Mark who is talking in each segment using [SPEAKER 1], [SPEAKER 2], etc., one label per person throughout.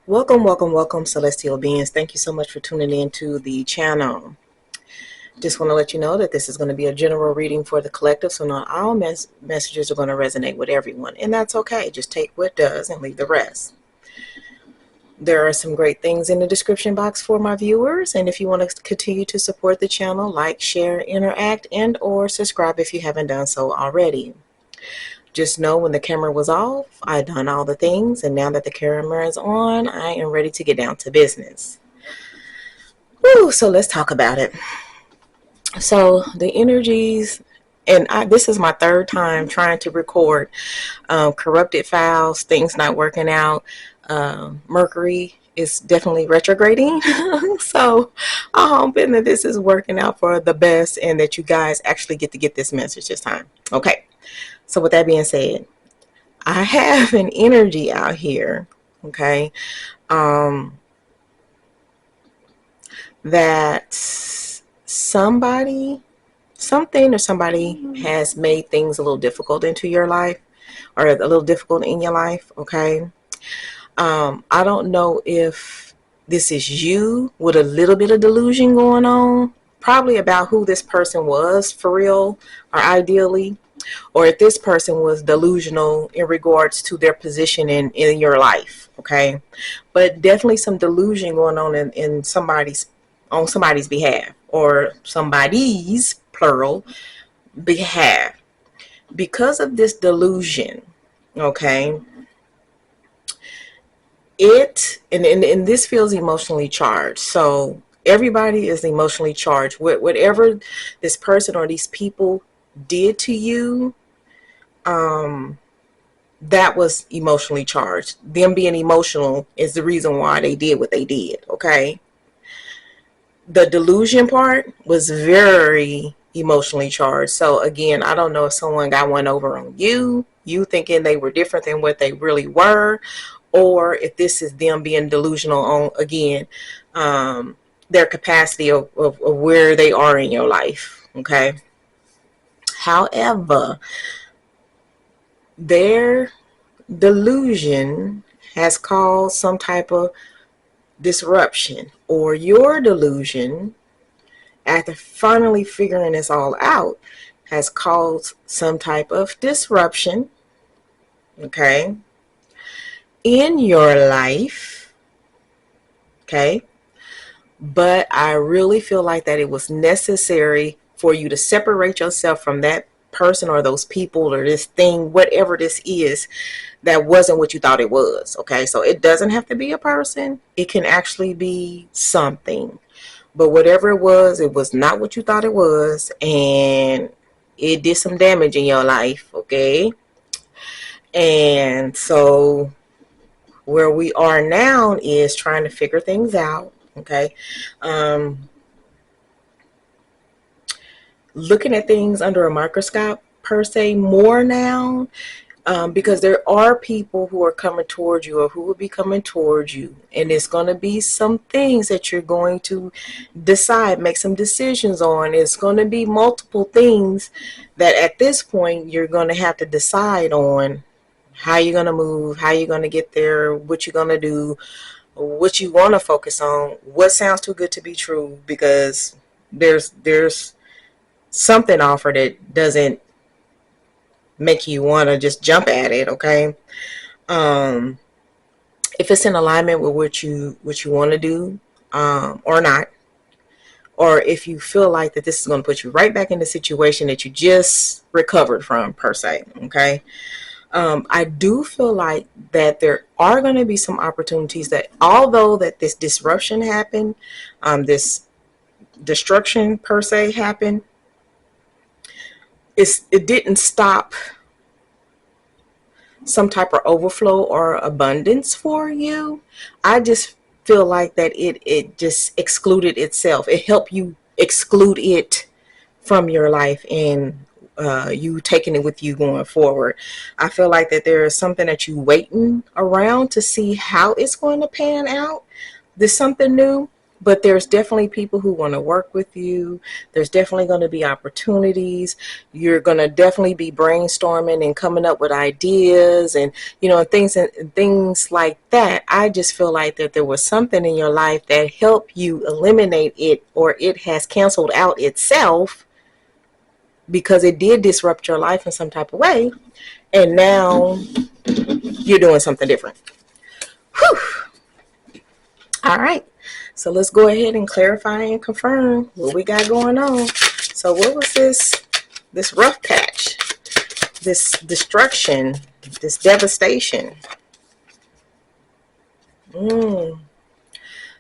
[SPEAKER 1] Welcome, welcome, welcome, celestial beings. Thank you so much for tuning in to the channel. Just want to let you know that this is going to be a general reading for the collective, so not all messages are going to resonate with everyone, and that's okay. Just take what does and leave the rest. There are some great things in the description box for my viewers, and if you want to continue to support the channel, like, share, interact, and or subscribe if you haven't done so already. Just know when the camera was off, I done all the things, and now that the camera is on, I am ready to get down to business. Woo, so let's talk about it. So the energies, and this is my third time trying to record corrupted files, things not working out. Mercury is definitely retrograding. So I'm hoping that this is working out for the best and that you guys actually get to get this message this time. Okay. So with that being said, I have an energy out here, okay, that something or somebody has made things a little difficult into your life, or a little difficult in your life, okay? I don't know if this is you with a little bit of delusion going on, probably about who this person was for real or ideally, or if this person was delusional in regards to their position in your life, okay? But definitely some delusion going on in somebody's behalf, or somebody's plural behalf. Because of this delusion, okay, and this feels emotionally charged. So everybody is emotionally charged. Whatever this person or these people did to you, that was emotionally charged. Them being emotional is the reason why they did what they did, okay? The delusion part was very emotionally charged. So again, I don't know if someone got one over on you thinking they were different than what they really were, or if this is them being delusional on, again, their capacity of where they are in your life, okay? However, their delusion has caused some type of disruption, or your delusion, after finally figuring this all out, has caused some type of disruption, okay, in your life, okay? But I really feel like that it was necessary for you to separate yourself from that person or those people or this thing, whatever this is, that wasn't what you thought it was, okay? So it doesn't have to be a person. It can actually be something. But whatever it was not what you thought it was, and it did some damage in your life, okay? And so where we are now is trying to figure things out, okay? Looking at things under a microscope per se more now, because there are people who are coming towards you, or who will be coming towards you, and it's going to be some things that you're going to decide, make some decisions on. It's going to be multiple things that at this point you're going to have to decide on how you're going to move, how you're going to get there, what you're going to do, what you want to focus on, what sounds too good to be true, because there's something offered that doesn't make you want to just jump at it, okay? If it's in alignment with what you want to do, or not, or if you feel like that this is going to put you right back in the situation that you just recovered from per se, okay? I do feel like that there are going to be some opportunities that, although that this disruption happened, this destruction per se happened, it didn't stop some type of overflow or abundance for you. I just feel like that it just excluded itself. It helped you exclude it from your life, and you taking it with you going forward. I feel like that there is something that you waiting around to see how it's going to pan out. There's something new, But there's definitely people who want to work with you. There's definitely going to be opportunities. You're going to definitely be brainstorming and coming up with ideas and, things like that. I just feel like that there was something in your life that helped you eliminate it, or it has canceled out itself because it did disrupt your life in some type of way. And now you're doing something different. Whew. All right. So let's go ahead and clarify and confirm what we got going on. So what was this rough patch, this destruction, this devastation?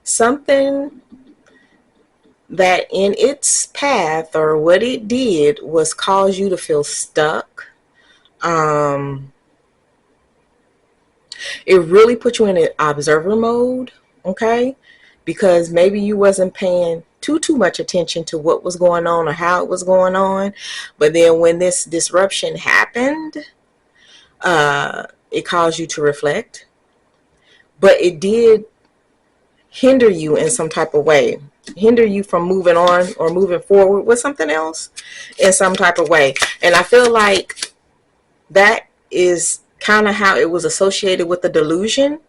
[SPEAKER 1] Something that in its path, or what it did, was cause you to feel stuck. It really put you in an observer mode, okay? Because maybe you wasn't paying too much attention to what was going on or how it was going on. But then when this disruption happened, it caused you to reflect. But it did hinder you in some type of way, hinder you from moving on or moving forward with something else in some type of way. And I feel like that is kind of how it was associated with the delusion.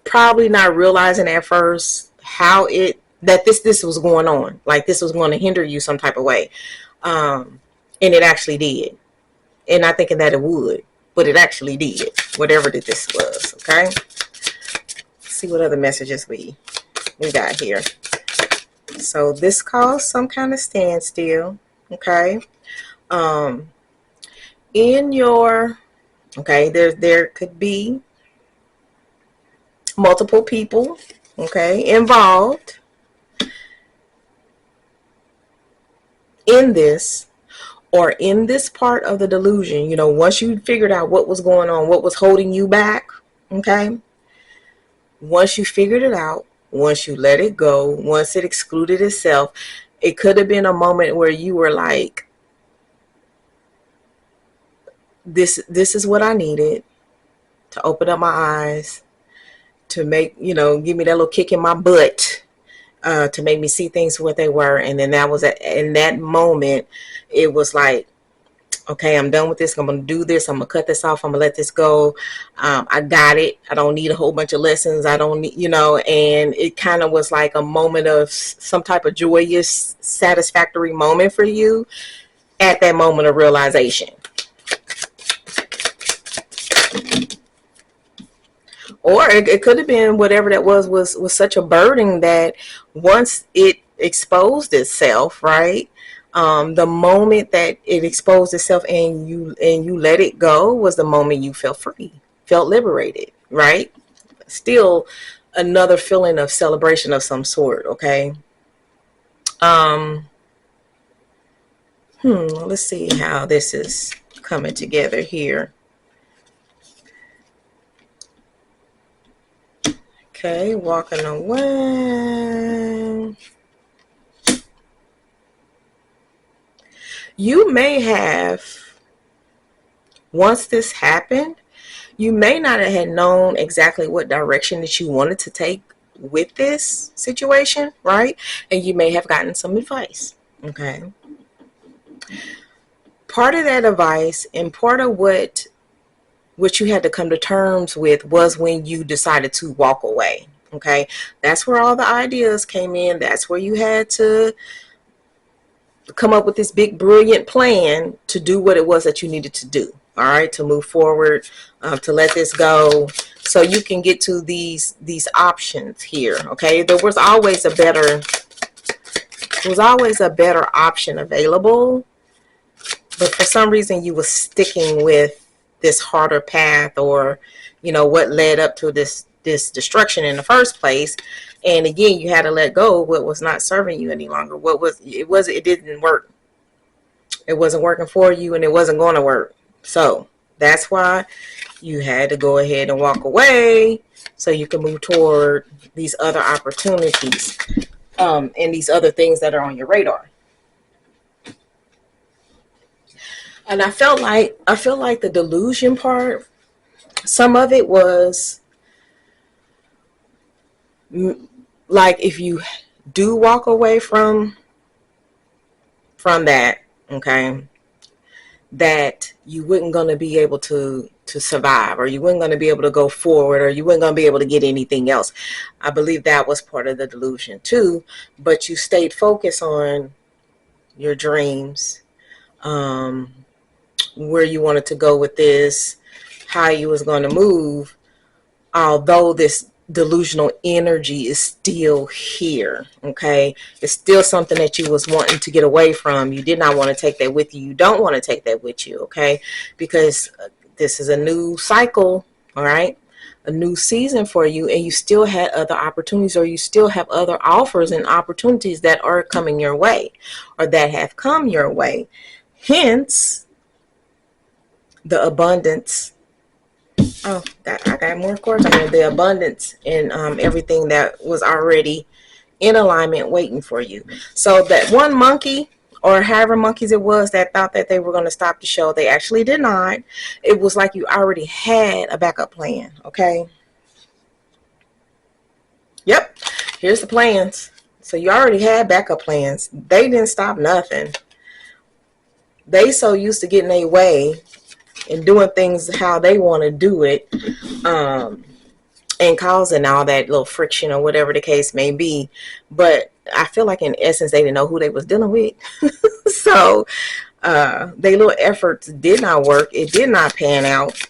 [SPEAKER 1] Probably not realizing at first how this was going on, like this was going to hinder you some type of way. And it actually did. And not thinking that it would, but it actually did, whatever this was. Okay, let's see what other messages we got here. So this caused some kind of standstill. Okay, in your, okay, there could be multiple people, okay, involved in this, or in this part of the delusion. Once you figured out what was going on, what was holding you back, okay, once you figured it out, once you let it go, once it excluded itself, it could have been a moment where you were like, this is what I needed to open up my eyes, to make, give me that little kick in my butt, to make me see things for what they were. And then that was in that moment, it was like, okay, I'm done with this. I'm going to do this. I'm going to cut this off. I'm going to let this go. I got it. I don't need a whole bunch of lessons. I don't need, and it kind of was like a moment of some type of joyous, satisfactory moment for you at that moment of realization. Or it could have been whatever that was such a burden that once it exposed itself, right? The moment that it exposed itself and you let it go was the moment you felt free, felt liberated, right? Still another feeling of celebration of some sort, okay? Let's see how this is coming together here. Okay, walking away. You may have, once this happened, you may not have known exactly what direction that you wanted to take with this situation, right? And you may have gotten some advice, okay? Part of that advice and part of what you had to come to terms with was when you decided to walk away, okay? That's where all the ideas came in. That's where you had to come up with this big brilliant plan to do what it was that you needed to do, all right, to move forward, to let this go, so you can get to these options here, okay? There was always a better option available, but for some reason you were sticking with this harder path, or what led up to this destruction in the first place. And again, you had to let go of what was not serving you any longer. It didn't work. It wasn't working for you, and it wasn't going to work. So that's why you had to go ahead and walk away, so you can move toward these other opportunities, and these other things that are on your radar. And I feel like the delusion part, some of it was like if you do walk away from that, okay, that you weren't going to be able to survive, or you weren't going to be able to go forward, or you weren't going to be able to get anything else. I believe that was part of the delusion too, but you stayed focused on your dreams, where you wanted to go with this, how you was going to move, although this delusional energy is still here. Okay, it's still something that you was wanting to get away from. You did not want to take that with you. You don't want to take that with you. Okay, because this is a new cycle. All right, a new season for you, and you still had other opportunities, or you still have other offers and opportunities that are coming your way, or that have come your way. Hence the abundance. Oh, I got more cards on here. The abundance and everything that was already in alignment waiting for you. So that one monkey, or however monkeys it was, that thought that they were going to stop the show, they actually did not. It was like you already had a backup plan. Okay. Yep. Here's the plans. So you already had backup plans. They didn't stop nothing. They so used to getting their way and doing things how they want to do it, and causing all that little friction or whatever the case may be. But I feel like in essence they didn't know who they was dealing with. So their little efforts did not work. It did not pan out.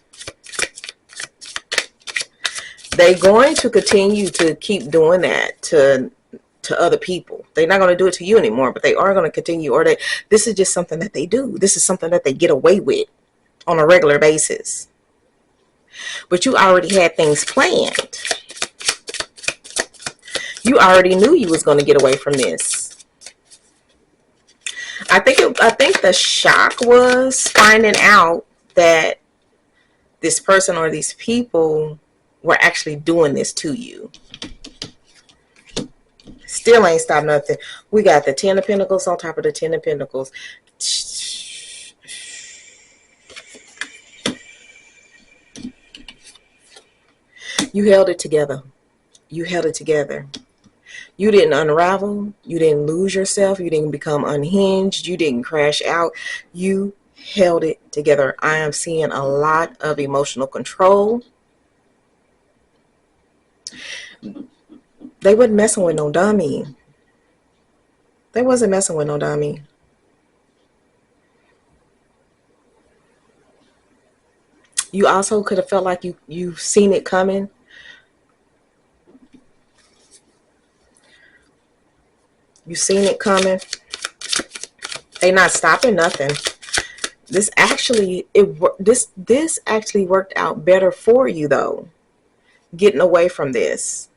[SPEAKER 1] They're going to continue to keep doing that to other people. They're not going to do it to you anymore, but they are going to continue. Or this is just something that they do. This is something that they get away with on a regular basis. But you already had things planned. You already knew you was going to get away from this. I think the shock was finding out that this person or these people were actually doing this to you. Still ain't stopped nothing. We got the 10 of Pentacles on top of the 10 of Pentacles. You held it together. You held it together. You didn't unravel. You didn't lose yourself. You didn't become unhinged. You didn't crash out. You held it together. I am seeing a lot of emotional control. They wasn't messing with no dummy. They wasn't messing with no dummy. You also could have felt like you've seen it coming. You've seen it coming. They not stopping nothing. This actually this actually worked out better for you though. Getting away from this.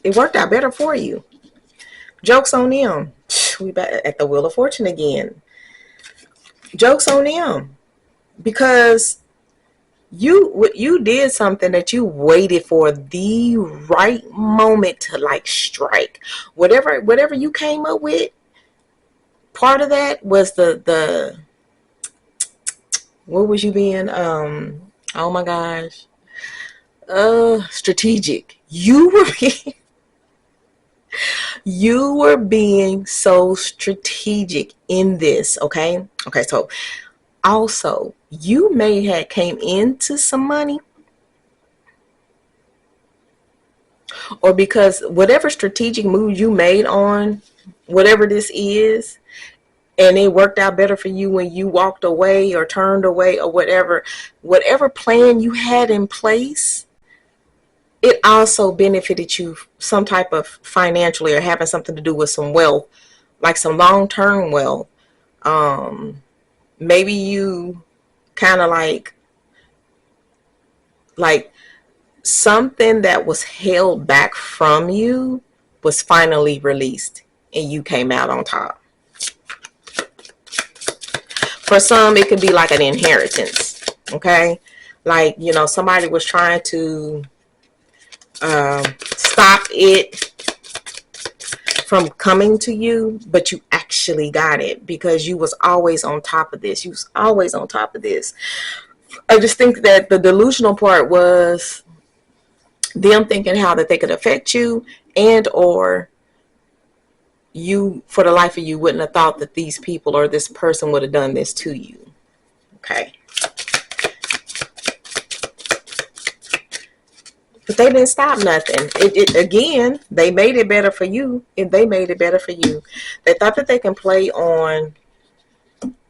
[SPEAKER 1] It worked out better for you. Joke's on them. We back at the Wheel of Fortune again. Joke's on them. Because you did something that you waited for the right moment to like strike. Whatever you came up with, part of that was the what was you being oh my gosh, strategic. You were being so strategic in this. Okay, so also you may have came into some money, or because whatever strategic move you made on whatever this is, and it worked out better for you when you walked away or turned away or whatever plan you had in place, it also benefited you some type of financially, or having something to do with some wealth, like some long-term wealth. Maybe you kind of like something that was held back from you was finally released and you came out on top. For some, it could be like an inheritance. Okay, like, you know, somebody was trying to stop it from coming to you, but you actually got it because you was always on top of this. You was always on top of this. I just think that the delusional part was them thinking how that they could affect you, and or you, for the life of you, wouldn't have thought that these people or this person would have done this to you. Okay. But they didn't stop nothing. Again, they made it better for you. And they made it better for you. They thought that they can play on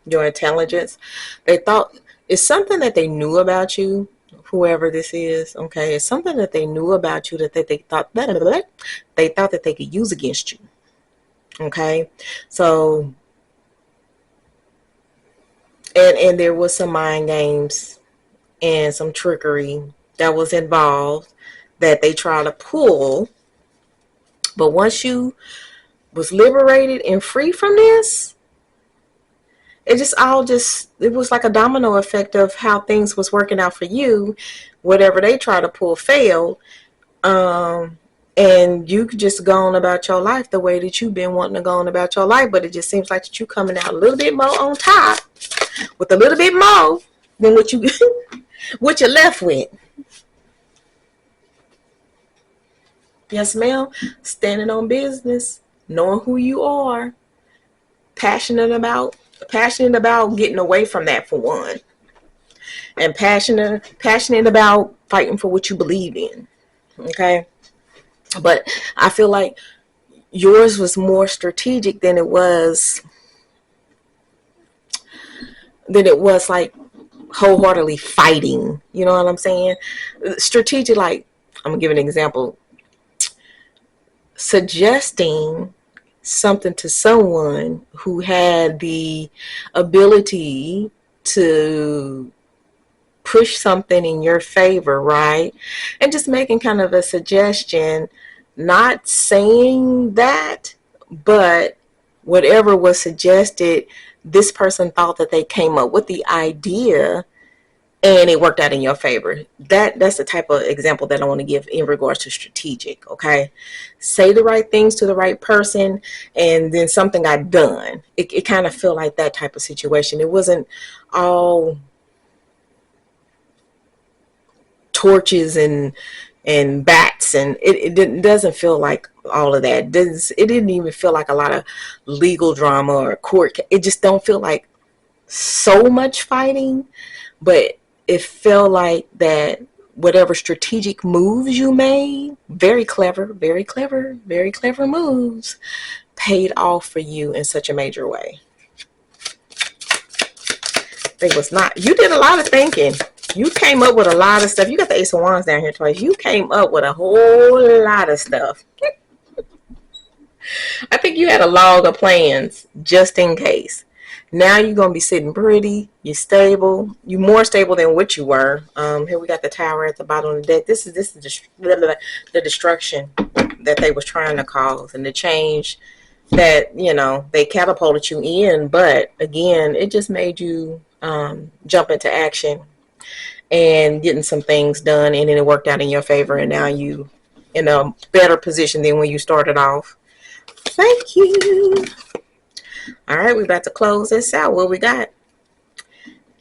[SPEAKER 1] your intelligence. They thought it's something that they knew about you, whoever this is. Okay, it's something that they knew about you that they thought that they could use against you. Okay, so and there was some mind games and some trickery that was involved that they try to pull. But once you was liberated and free from this, it was like a domino effect of how things was working out for you. Whatever they try to pull failed. And you could just go on about your life the way that you've been wanting to go on about your life. But it just seems like that you coming out a little bit more on top with a little bit more than what you what you're left with. Yes, ma'am. Standing on business, knowing who you are, passionate about getting away from that, for one, and passionate about fighting for what you believe in. Okay, but I feel like yours was more strategic than it was like wholeheartedly fighting. You know what I'm saying? Strategic, like, I'm gonna give an example. Suggesting something to someone who had the ability to push something in your favor, right? And just making kind of a suggestion, not saying that, but whatever was suggested, this person thought that they came up with the idea and it worked out in your favor. That's the type of example that I want to give in regards to strategic. Okay, say the right things to the right person, and then something got done. It kind of felt like that type of situation. It wasn't all torches and bats, and it doesn't feel like all of that. It didn't even feel like a lot of legal drama or court. It just don't feel like so much fighting, but it felt like that whatever strategic moves you made, very clever moves, paid off for you in such a major way. It was not, you did a lot of thinking. You came up with a lot of stuff. You got the Ace of Wands down here twice. You came up with a whole lot of stuff. I think you had a log of plans just in case. Now you're going to be sitting pretty. You're stable. You're more stable than what you were. Here we got the Tower at the bottom of the deck. This is the destruction that they was trying to cause, and the change that, you know, they catapulted you in. But again, it just made you jump into action and getting some things done, and then it worked out in your favor, and now you in a better position than when you started off. Thank you. All right, we're about to close this out. What we got?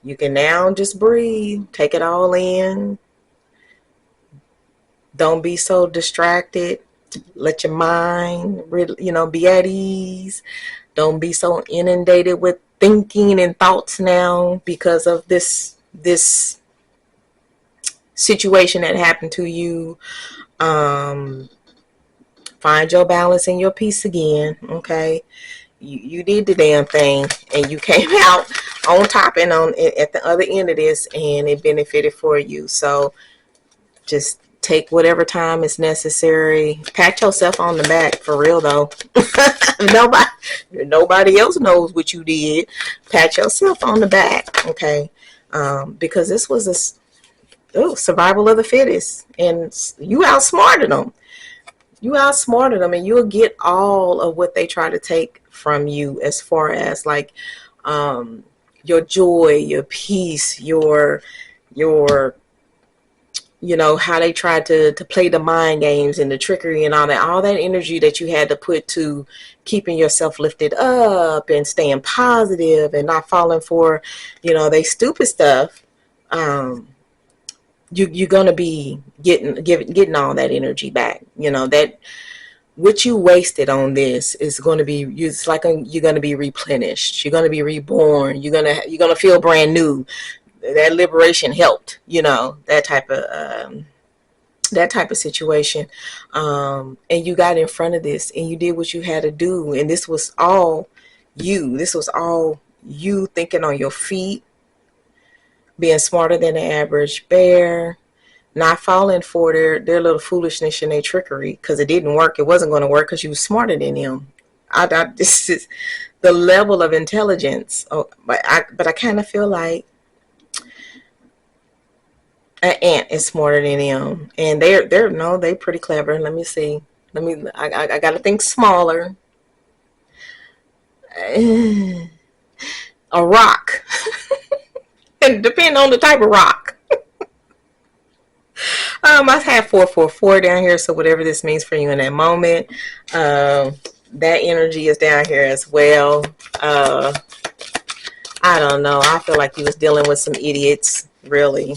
[SPEAKER 1] You can now just breathe. Take it all in. Don't be so distracted. Let your mind, be at ease. Don't be so inundated with thinking and thoughts now because of this situation that happened to you. Find your balance and your peace again. Okay. You did the damn thing, and you came out on top and on at the other end of this, and it benefited for you. So just take whatever time is necessary. Pat yourself on the back, for real though. Nobody else knows what you did. Pat yourself on the back, okay? Because this was survival of the fittest, and you outsmarted them. And you'll get all of what they try to take from you, as far as like your joy, your peace, your how they tried to play the mind games and the trickery and all that energy that you had to put to keeping yourself lifted up and staying positive and not falling for they stupid stuff. you're gonna be getting all that energy back. You know that what you wasted on this is going to be, it's like you're going to be replenished, you're going to be reborn, you're going to feel brand new. That liberation helped, you know, that type of situation. And you got in front of this and you did what you had to do, and this was all you thinking on your feet, being smarter than the average bear, not falling for their little foolishness and their trickery, because it didn't work. It wasn't going to work because you was smarter than them. This is the level of intelligence. Oh, but I kind of feel like an ant is smarter than them, and they pretty clever. Let me see. I got to think smaller. A rock, and depending on the type of rock. I have 444 down here, so whatever this means for you in that moment, that energy is down here as well. I don't know. I feel like you was dealing with some idiots, really,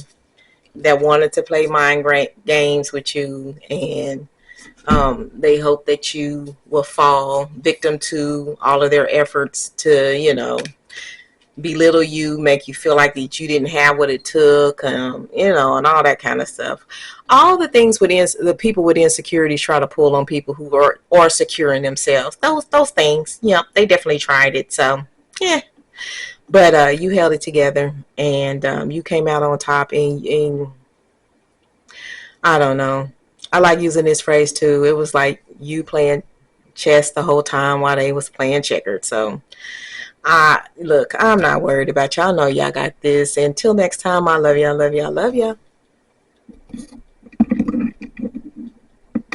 [SPEAKER 1] that wanted to play mind games with you, and they hope that you will fall victim to all of their efforts to, belittle you, make you feel like that you didn't have what it took, and all that kind of stuff. All the things the people with insecurities try to pull on people who are secure in themselves. Those things, they definitely tried it. So, yeah. But you held it together, and you came out on top. And I don't know. I like using this phrase too. It was like you playing chess the whole time while they was playing checkers. So, look, I'm not worried about y'all. Know y'all got this. Until next time, I love y'all, love y'all, love y'all.